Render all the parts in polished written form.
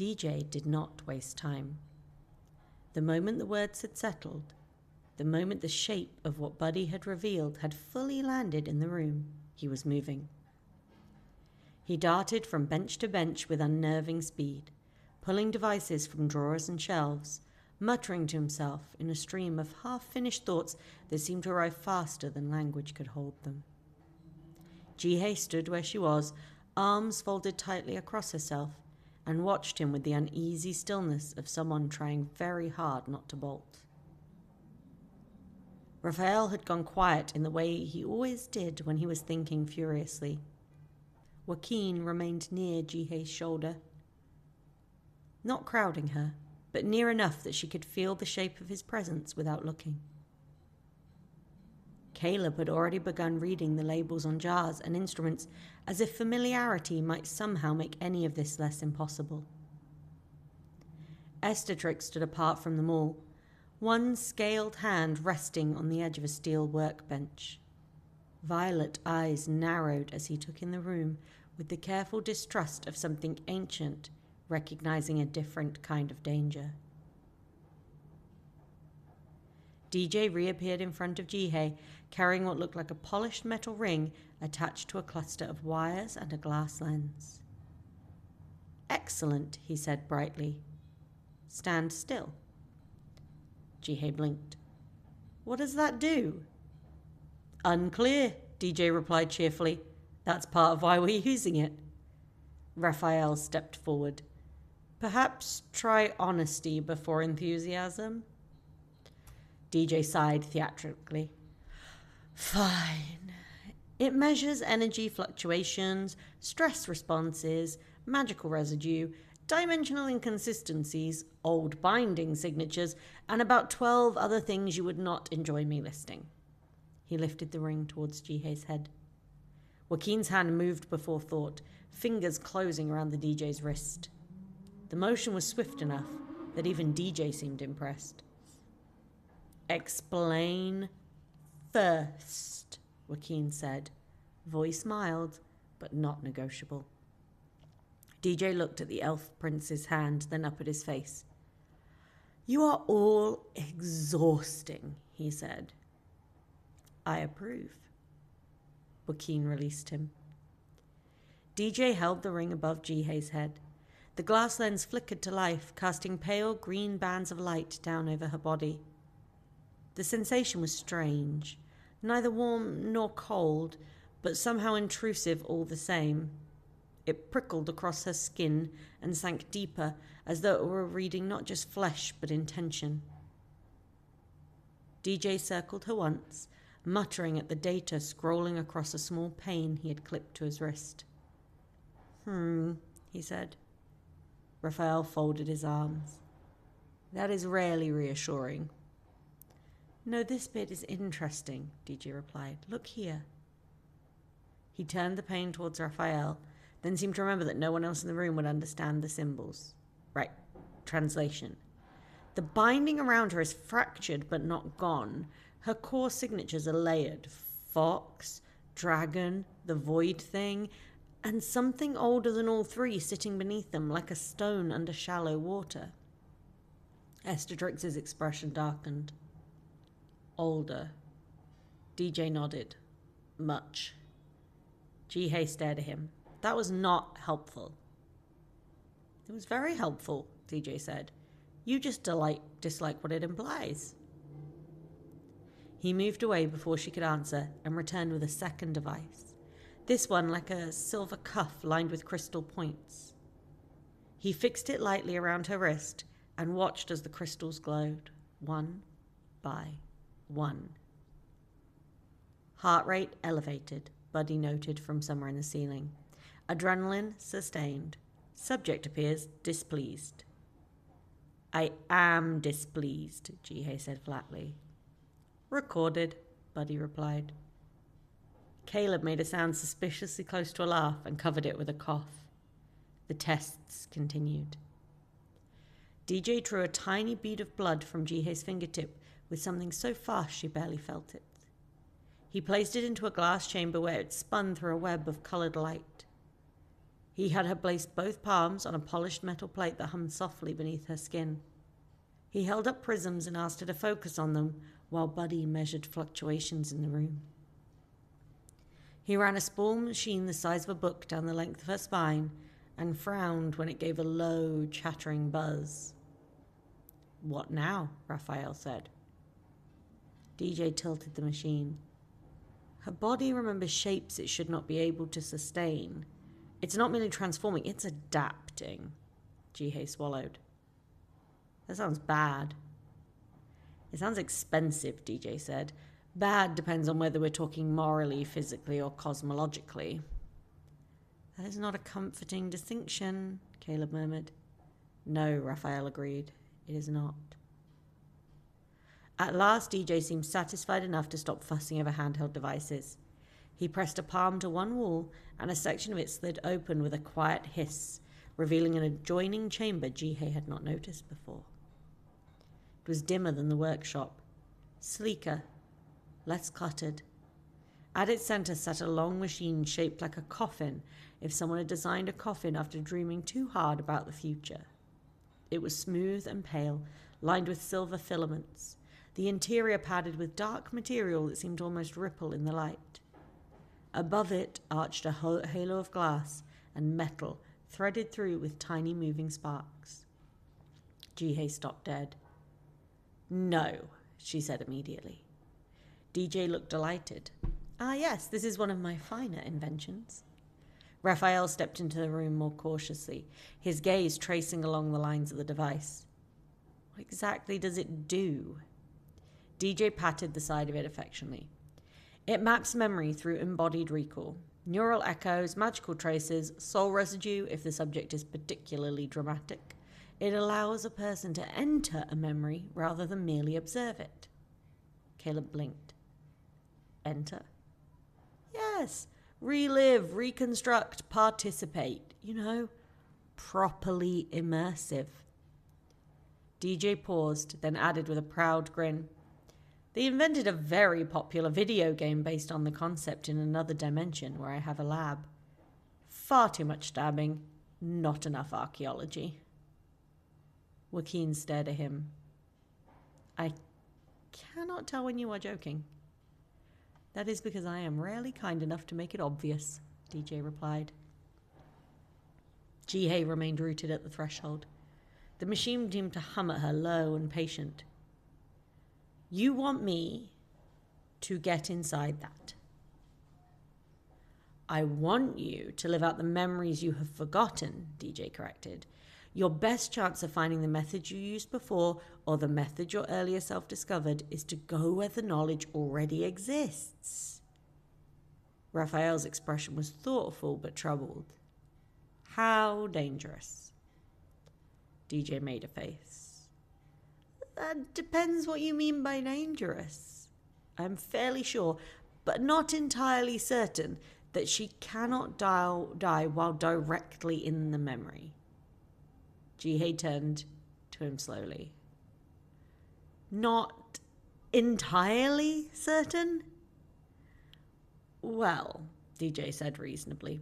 DJ did not waste time. The moment the words had settled, the moment the shape of what Buddy had revealed had fully landed in the room, he was moving. He darted from bench to bench with unnerving speed, pulling devices from drawers and shelves, muttering to himself in a stream of half-finished thoughts that seemed to arrive faster than language could hold them. Jihye stood where she was, arms folded tightly across herself, and watched him with the uneasy stillness of someone trying very hard not to bolt. Raphael had gone quiet in the way he always did when he was thinking furiously. Joaquin remained near Jihye's shoulder, not crowding her, but near enough that she could feel the shape of his presence without looking. Caleb had already begun reading the labels on jars and instruments, as if familiarity might somehow make any of this less impossible. Esther stood apart from them all, one scaled hand resting on the edge of a steel workbench. Violet eyes narrowed as he took in the room with the careful distrust of something ancient, recognizing a different kind of danger. DJ reappeared in front of Jihye, carrying what looked like a polished metal ring attached to a cluster of wires and a glass lens. "Excellent," he said brightly. "Stand still." Jihye blinked. "What does that do?" "Unclear," DJ replied cheerfully. "That's part of why we're using it." Raphael stepped forward. "Perhaps try honesty before enthusiasm?" DJ sighed theatrically. "Fine. It measures energy fluctuations, stress responses, magical residue, dimensional inconsistencies, old binding signatures, and about 12 other things you would not enjoy me listing." He lifted the ring towards Jihye's head. Joaquin's hand moved before thought, fingers closing around the DJ's wrist. The motion was swift enough that even DJ seemed impressed. "Explain first," Joaquin said, voice mild but not negotiable. DJ looked at the elf prince's hand, then up at his face. "You are all exhausting," he said. "I approve." Joaquin released him. DJ held the ring above Jihye's head. The glass lens flickered to life, casting pale green bands of light down over her body. The sensation was strange, neither warm nor cold, but somehow intrusive all the same. It prickled across her skin and sank deeper, as though it were reading not just flesh but intention. DJ circled her once, muttering at the data scrolling across a small pane he had clipped to his wrist. He said. Raphael folded his arms. "That is rarely reassuring." "No, this bit is interesting," DJ replied. "Look here." He turned the pane towards Raphael, then seemed to remember that no one else in the room would understand the symbols. Right, translation. The binding around her is fractured but not gone. Her core signatures are layered. Fox, dragon, the void thing, and something older than all three sitting beneath them like a stone under shallow water. Esther expression darkened. "Older." DJ nodded. "Much." Jihye stared at him. "That was not helpful." "It was very helpful," DJ said. "You just dislike what it implies." He moved away before she could answer and returned with a second device, this one like a silver cuff lined with crystal points. He fixed it lightly around her wrist and watched as the crystals glowed, one by one. Heart rate elevated, Buddy noted from somewhere in the ceiling. Adrenaline sustained. Subject appears displeased. "I am displeased," Jihye said flatly. "Recorded," Buddy replied. Caleb made a sound suspiciously close to a laugh and covered it with a cough. The tests continued. DJ drew a tiny bead of blood from Jihye's fingertip with something so fast she barely felt it. He placed it into a glass chamber where it spun through a web of coloured light. He had her place both palms on a polished metal plate that hummed softly beneath her skin. He held up prisms and asked her to focus on them while Buddy measured fluctuations in the room. He ran a small machine the size of a book down the length of her spine and frowned when it gave a low, chattering buzz. "What now?" Raphael said. DJ tilted the machine. Her body remembers shapes it should not be able to sustain. It's not merely transforming, it's adapting. Jihye swallowed. That sounds bad. It sounds expensive, DJ said. Bad depends on whether we're talking morally, physically, or cosmologically. That is not a comforting distinction, Caleb murmured. No, Raphael agreed. It is not. At last, DJ seemed satisfied enough to stop fussing over handheld devices. He pressed a palm to one wall, and a section of it slid open with a quiet hiss, revealing an adjoining chamber Jihye had not noticed before. It was dimmer than the workshop, sleeker, less cluttered. At its center sat a long machine shaped like a coffin if someone had designed a coffin after dreaming too hard about the future. It was smooth and pale, lined with silver filaments, the interior padded with dark material that seemed to almost ripple in the light. Above it arched a halo of glass and metal threaded through with tiny moving sparks. Jihye stopped dead. No, she said immediately. DJ looked delighted. Ah, yes, this is one of my finer inventions. Raphael stepped into the room more cautiously, his gaze tracing along the lines of the device. What exactly does it do? DJ patted the side of it affectionately. It maps memory through embodied recall, neural echoes, magical traces, soul residue if the subject is particularly dramatic. It allows a person to enter a memory rather than merely observe it. Caleb blinked. Enter? Yes. Relive, reconstruct, participate. You know, properly immersive. DJ paused, then added with a proud grin. They invented a very popular video game based on the concept in another dimension where I have a lab. Far too much stabbing, not enough archaeology. Joaquin stared at him. I cannot tell when you are joking. That is because I am rarely kind enough to make it obvious, DJ replied. Jihye remained rooted at the threshold. The machine seemed to hum at her, low and patient. You want me to get inside that. I want you to live out the memories you have forgotten, DJ corrected. Your best chance of finding the method you used before or the method your earlier self discovered is to go where the knowledge already exists. Raphael's expression was thoughtful but troubled. How dangerous? DJ made a face. That depends what you mean by dangerous. I'm fairly sure, but not entirely certain, that she cannot die while directly in the memory. Jihye turned to him slowly. Not entirely certain? Well, DJ said reasonably.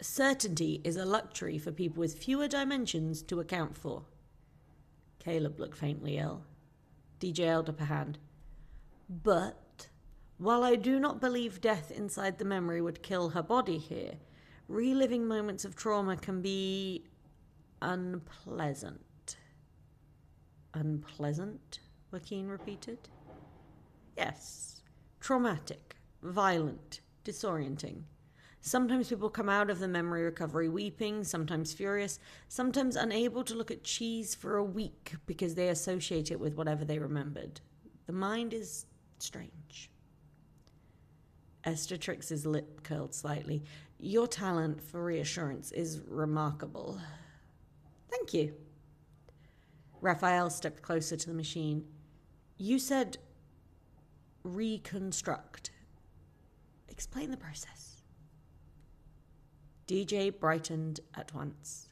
Certainty is a luxury for people with fewer dimensions to account for. Caleb looked faintly ill. DJ held up a hand. But, while I do not believe death inside the memory would kill her body here, reliving moments of trauma can be unpleasant. Unpleasant? Joaquin repeated. Yes. Traumatic, violent, disorienting. Sometimes people come out of the memory recovery weeping, sometimes furious, sometimes unable to look at cheese for a week because they associate it with whatever they remembered. The mind is strange. Esther Trix's lip curled slightly. Your talent for reassurance is remarkable. Thank you. Raphael stepped closer to the machine. You said reconstruct. Explain the process. DJ brightened at once.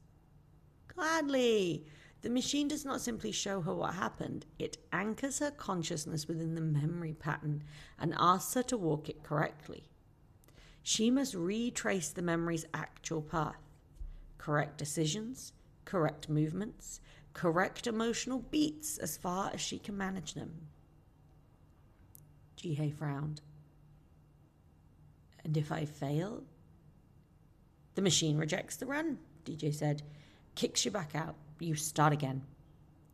Gladly. The machine does not simply show her what happened. It anchors her consciousness within the memory pattern and asks her to walk it correctly. She must retrace the memory's actual path. Correct decisions, correct movements, correct emotional beats as far as she can manage them. Jihye frowned. And if I fail? The machine rejects the run, DJ said. Kicks you back out. You start again.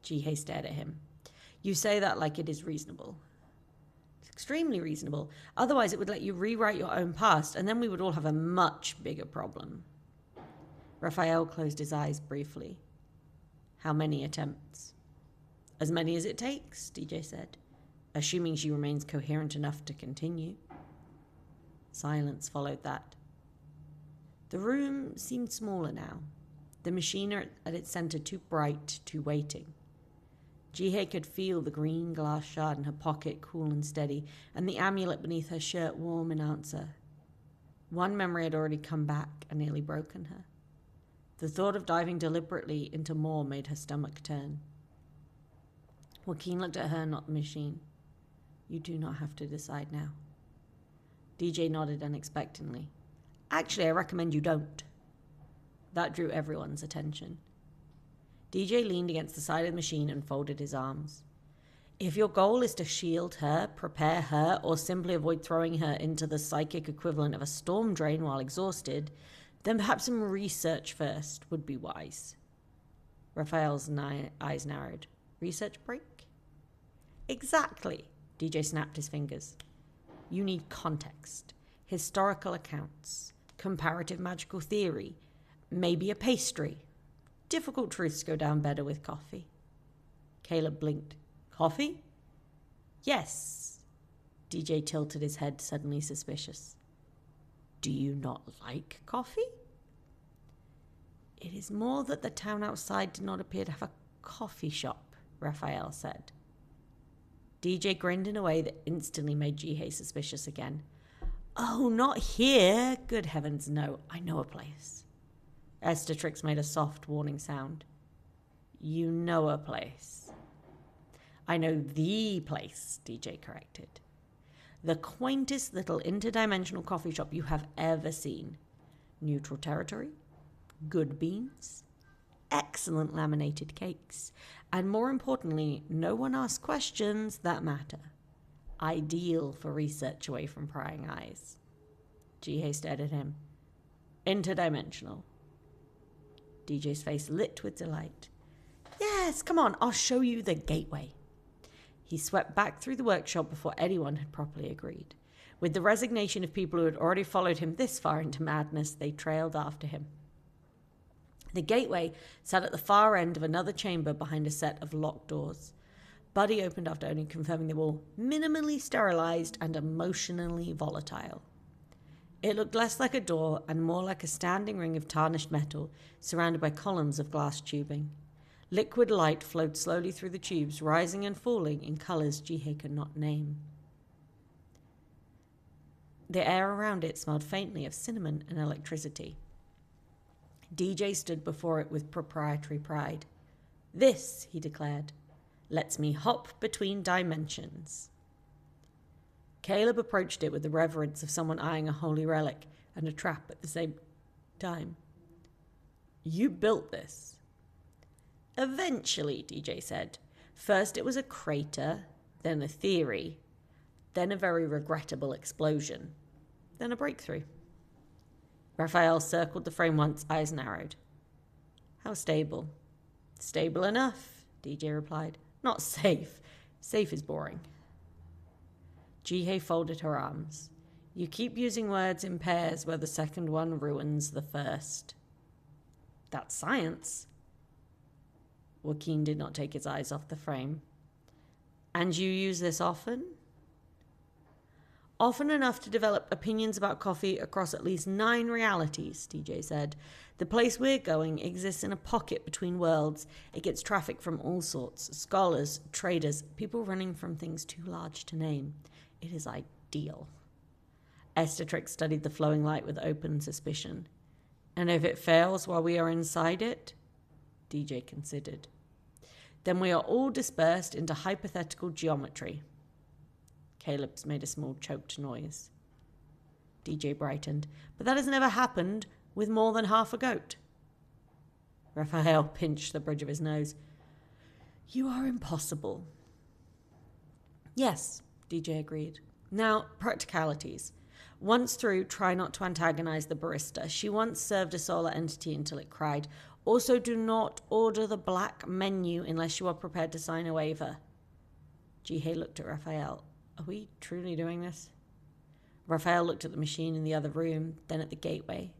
Jihye stared at him. You say that like it is reasonable. It's extremely reasonable. Otherwise it would let you rewrite your own past, and then we would all have a much bigger problem. Raphael closed his eyes briefly. How many attempts? As many as it takes, DJ said, assuming she remains coherent enough to continue. Silence followed that. The room seemed smaller now, the machine at its center too bright, too waiting. Jihye could feel the green glass shard in her pocket cool and steady, and the amulet beneath her shirt warm in answer. One memory had already come back and nearly broken her. The thought of diving deliberately into more made her stomach turn. Joaquin looked at her, not the machine. You do not have to decide now. DJ nodded unexpectedly. Actually, I recommend you don't. That drew everyone's attention. DJ leaned against the side of the machine and folded his arms. If your goal is to shield her, prepare her, or simply avoid throwing her into the psychic equivalent of a storm drain while exhausted, then perhaps some research first would be wise. Raphael's eyes narrowed. Research break? Exactly, DJ snapped his fingers. You need context, historical accounts, comparative magical theory, maybe a pastry. Difficult truths go down better with coffee. Caleb blinked. Coffee? Yes. DJ tilted his head, suddenly suspicious. Do you not like coffee? It is more that the town outside did not appear to have a coffee shop, Raphael said. DJ grinned in a way that instantly made Jihye suspicious again. Oh, not here. Good heavens, no. I know a place. Estatrix made a soft, warning sound. You know a place. I know the place, DJ corrected. The quaintest little interdimensional coffee shop you have ever seen. Neutral territory, good beans, excellent laminated cakes, and more importantly, no one asks questions that matter. Ideal for research away from prying eyes. Jihye stared at him. Interdimensional. DJ's face lit with delight. Yes, come on, I'll show you the gateway. He swept back through the workshop before anyone had properly agreed. With the resignation of people who had already followed him this far into madness, they trailed after him. The gateway sat at the far end of another chamber behind a set of locked doors. Buddy opened after only confirming they were all minimally sterilized and emotionally volatile. It looked less like a door and more like a standing ring of tarnished metal surrounded by columns of glass tubing. Liquid light flowed slowly through the tubes, rising and falling in colors Jihye could not name. The air around it smelled faintly of cinnamon and electricity. DJ stood before it with proprietary pride. This, he declared, lets me hop between dimensions. Caleb approached it with the reverence of someone eyeing a holy relic and a trap at the same time. You built this. Eventually, DJ said. First it was a crater, then a theory, then a very regrettable explosion, then a breakthrough. Raphael circled the frame once, eyes narrowed. How stable? Stable enough, DJ replied. Not safe. Safe is boring. Jihye folded her arms. You keep using words in pairs where the second one ruins the first. That's science. Joaquin did not take his eyes off the frame. And you use this often? Often enough to develop opinions about coffee across at least 9 realities, DJ said. The place we're going exists in a pocket between worlds. It gets traffic from all sorts. Scholars, traders, people running from things too large to name. It is ideal. Estatrix studied the flowing light with open suspicion. And if it fails while we are inside it? DJ considered. Then we are all dispersed into hypothetical geometry. Caleb made a small choked noise. DJ brightened. "But that has never happened with more than half a goat." Raphael pinched the bridge of his nose. "You are impossible." "Yes," DJ agreed. "Now, practicalities. Once through, try not to antagonize the barista. She once served a solar entity until it cried. Also, do not order the black menu unless you are prepared to sign a waiver." Jihye looked at Raphael. "Are we truly doing this?" Raphael looked at the machine in the other room, then at the gateway,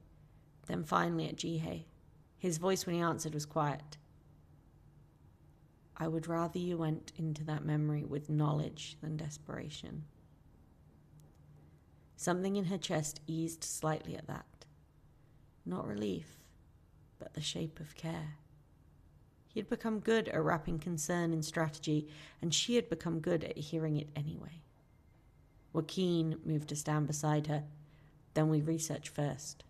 then finally at Jihye. His voice when he answered was quiet. "I would rather you went into that memory with knowledge than desperation." Something in her chest eased slightly at that. Not relief, but the shape of care. He had become good at wrapping concern in strategy, and she had become good at hearing it anyway. Joaquin moved to stand beside her. "Then we research first."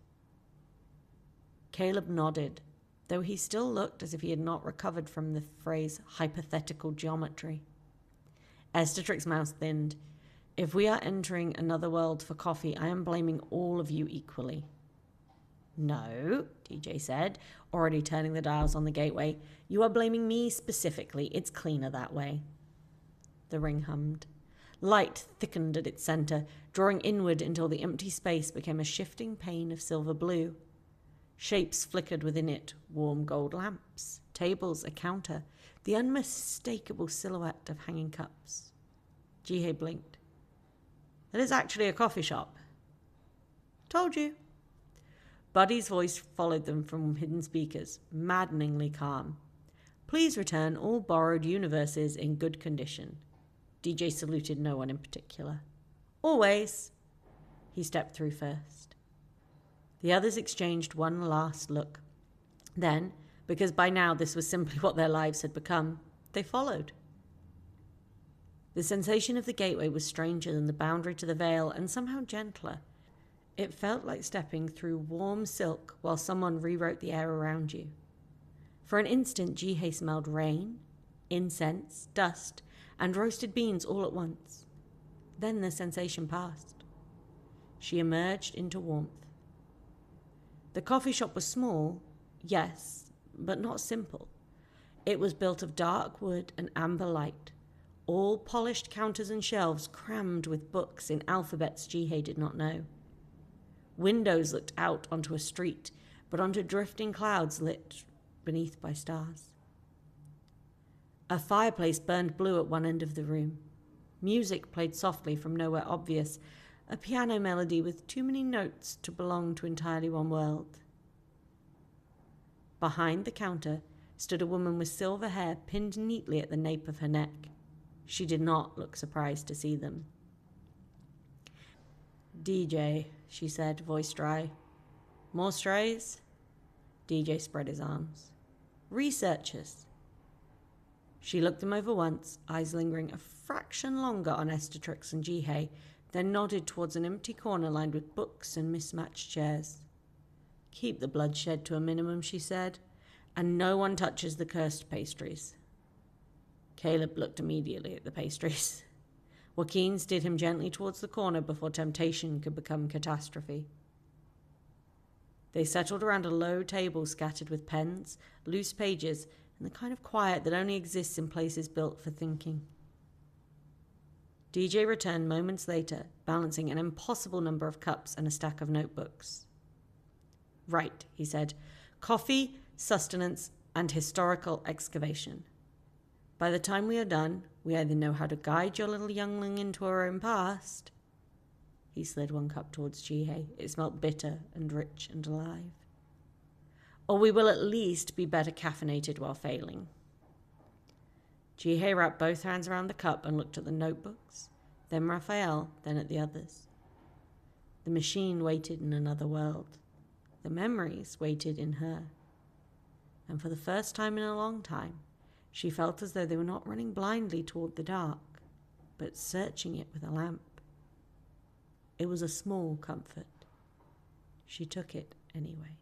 Caleb nodded, though he still looked as if he had not recovered from the phrase hypothetical geometry. Estetric's mouth thinned. "If we are entering another world for coffee, I am blaming all of you equally." "No," DJ said, already turning the dials on the gateway. "You are blaming me specifically. It's cleaner that way." The ring hummed. Light thickened at its center, drawing inward until the empty space became a shifting pane of silver blue. Shapes flickered within it, warm gold lamps, tables, a counter, the unmistakable silhouette of hanging cups. Jihye blinked. "That is actually a coffee shop." "Told you." Buddy's voice followed them from hidden speakers, maddeningly calm. "Please return all borrowed universes in good condition." DJ saluted no one in particular. "Always." He stepped through first. The others exchanged one last look. Then, because by now this was simply what their lives had become, they followed. The sensation of the gateway was stranger than the boundary to the veil and somehow gentler. It felt like stepping through warm silk while someone rewrote the air around you. For an instant, Jihye smelled rain, incense, dust, and roasted beans all at once. Then the sensation passed. She emerged into warmth. The coffee shop was small, yes, but not simple. It was built of dark wood and amber light, all polished counters and shelves crammed with books in alphabets Jihye did not know. Windows looked out onto a street, but onto drifting clouds lit beneath by stars. A fireplace burned blue at one end of the room. Music played softly from nowhere obvious, a piano melody with too many notes to belong to entirely one world. Behind the counter stood a woman with silver hair pinned neatly at the nape of her neck. She did not look surprised to see them. "DJ," she said, voice dry. "More strays?" DJ spread his arms. "Researchers." She looked them over once, eyes lingering a fraction longer on Estetrix and Jihye, then nodded towards an empty corner lined with books and mismatched chairs. "Keep the bloodshed to a minimum," she said, "and no one touches the cursed pastries." Caleb looked immediately at the pastries. Joaquin steered him gently towards the corner before temptation could become catastrophe. They settled around a low table scattered with pens, loose pages, and the kind of quiet that only exists in places built for thinking. DJ returned moments later, balancing an impossible number of cups and a stack of notebooks. "Right," he said. "Coffee, sustenance, and historical excavation. By the time we are done, we either know how to guide your little youngling into our own past." He slid one cup towards Jihye. It smelt bitter and rich and alive. "Or we will at least be better caffeinated while failing." Jihye wrapped both hands around the cup and looked at the notebooks, then Raphael, then at the others. The machine waited in another world. The memories waited in her. And for the first time in a long time, she felt as though they were not running blindly toward the dark, but searching it with a lamp. It was a small comfort. She took it anyway.